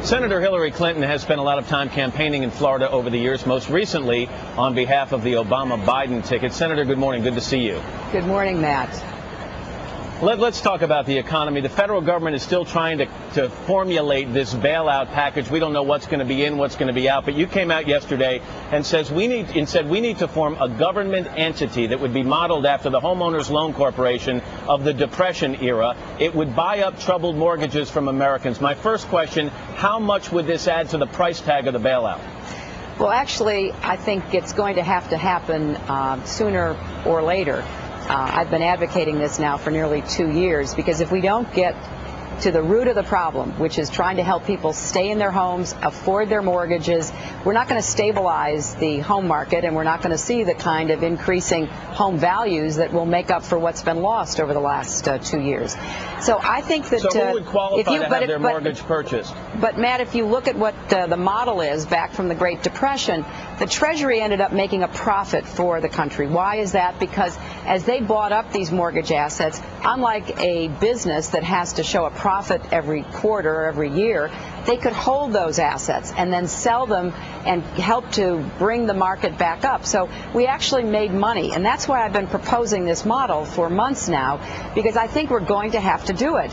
Senator Hillary Clinton has spent a lot of time campaigning in Florida over the years, most recently on behalf of the Obama-Biden ticket. Senator, good morning. Good to see you. Good morning, Matt. Let's talk about the economy. The federal government is still trying to formulate this bailout package. We don't know what's going to be in, what's going to be out. But you came out yesterday and said we need to form a government entity that would be modeled after the Homeowners Loan Corporation of the Depression era. It would buy up troubled mortgages from Americans. My first question, how much would this add to the price tag of the bailout? Well, actually, I think it's going to happen sooner or later. I've been advocating this now for nearly 2 years, because if we don't get to the root of the problem, which is trying to help people stay in their homes, afford their mortgages, we're not going to stabilize the home market, and we're not going to see the kind of increasing home values that will make up for what's been lost over the last 2 years. So I think that so who would qualify to have their mortgage purchased? But Matt, if you look at what the model is back from the Great Depression, the Treasury ended up making a profit for the country. Why is that? Because as they bought up these mortgage assets, unlike a business that has to show a profit every quarter or every year, they could hold those assets and then sell them and help to bring the market back up. So we actually made money, and that's why I've been proposing this model for months now, because I think we're going to have to do it.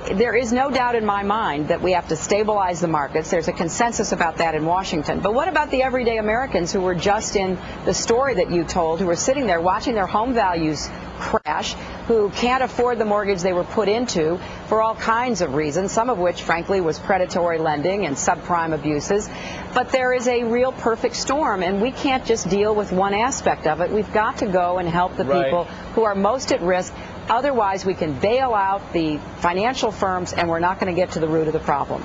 There is no doubt in my mind that we have to stabilize the markets. There's a consensus about that in Washington. But what about the everyday Americans who were just in the story that you told, who were sitting there watching their home values crash, who can't afford the mortgage they were put into for all kinds of reasons, some of which, frankly, was predatory lending and subprime abuses. But there is a real perfect storm, and we can't just deal with one aspect of it. We've got to go and help the people who are most at risk. Otherwise, we can bail out the financial firms, and we're not going to get to the root of the problem.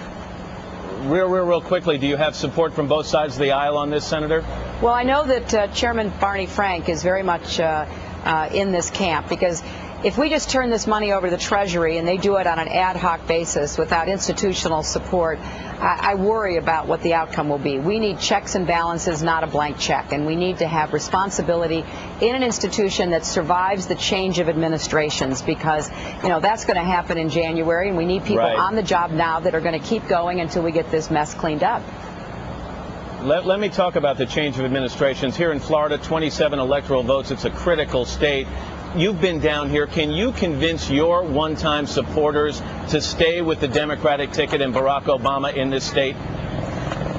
Real quickly, do you have support from both sides of the aisle on this, Senator? Well, I know that Chairman Barney Frank is very much in this camp, because if we just turn this money over to the Treasury and they do it on an ad hoc basis without institutional support, I worry about what the outcome will be. We need checks and balances, not a blank check, and we need to have responsibility in an institution that survives the change of administrations, because, you know, that's going to happen in January, and we need people on the job now that are going to keep going until we get this mess cleaned up. Let me talk about the change of administrations. Here in Florida, 27 electoral votes. It's a critical state. You've been down here. Can you convince your one-time supporters to stay with the Democratic ticket and Barack Obama in this state?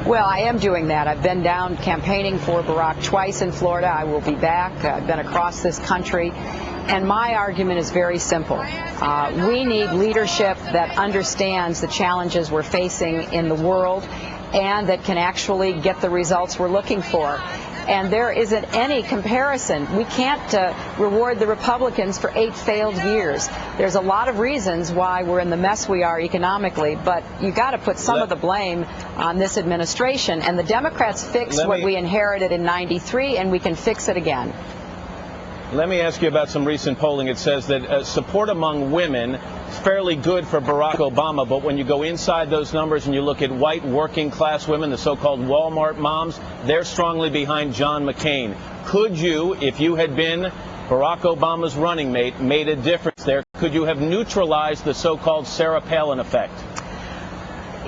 Well, I am doing that. I've been down campaigning for Barack twice in Florida. I will be back. I've been across this country. And my argument is very simple. We need leadership that understands the challenges we're facing in the world and that can actually get the results we're looking for. And there isn't any comparison. We can't reward the Republicans for 8 failed years. There's a lot of reasons why we're in the mess we are economically, but you got to put some of the blame on this administration. And the Democrats fixed what we inherited in '93, and we can fix it again. Let me ask you about some recent polling. It says that support among women is fairly good for Barack Obama, but when you go inside those numbers and you look at white working class women, the so-called Walmart moms, they're strongly behind John McCain. Could you, if you had been Barack Obama's running mate, made a difference there? Could you have neutralized the so-called Sarah Palin effect?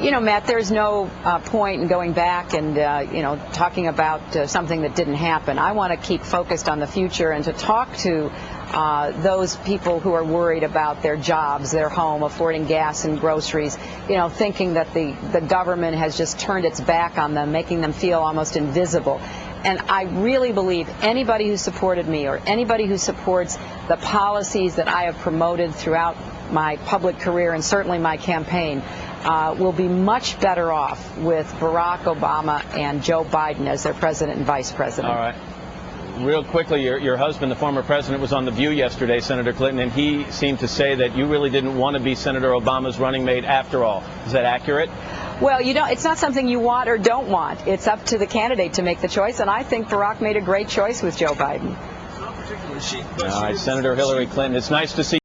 You know, Matt, there's no point in going back and, talking about something that didn't happen. I want to keep focused on the future and to talk to those people who are worried about their jobs, their home, affording gas and groceries, thinking that the government has just turned its back on them, making them feel almost invisible. And I really believe anybody who supported me or anybody who supports the policies that I have promoted throughout my public career and certainly my campaign will be much better off with Barack Obama and Joe Biden as their president and vice president. All right. Real quickly, your husband, the former president, was on The View yesterday, Senator Clinton, and he seemed to say that you really didn't want to be Senator Obama's running mate after all. Is that accurate? Well, it's not something you want or don't want. It's up to the candidate to make the choice, and I think Barack made a great choice with Joe Biden. All right, Senator Hillary Clinton, it's nice to see